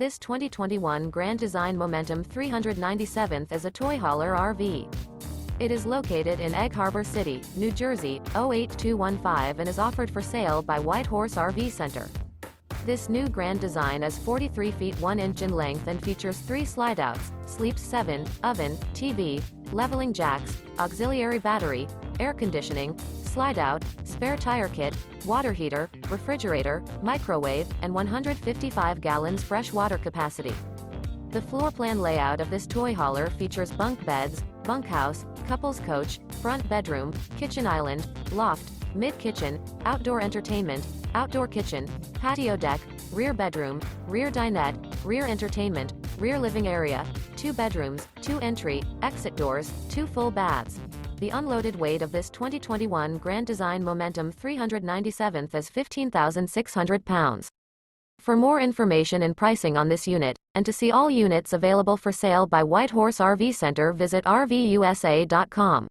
This 2021 Grand Design Momentum 397th is a toy hauler RV. It is located in Egg Harbor City, New Jersey, 08215 and is offered for sale by White Horse RV Center. This new Grand Design is 43 feet 1 inch in length and features 3 slideouts, sleeps 7, oven, TV, leveling jacks, auxiliary battery, air conditioning, slide-out, spare tire kit, water heater, refrigerator, microwave, and 155 gallons fresh water capacity. The floor plan layout of this toy hauler features bunk beds, bunkhouse, couples coach, front bedroom, kitchen island, loft, mid-kitchen, outdoor entertainment, outdoor kitchen, patio deck, rear bedroom, rear dinette, rear entertainment, rear living area, 2 bedrooms, 2 entry, exit doors, 2 full baths. The unloaded weight of this 2021 Grand Design Momentum 397th is 15,600 pounds. For more information and pricing on this unit, and to see all units available for sale by White Horse RV Center, visit RVUSA.com.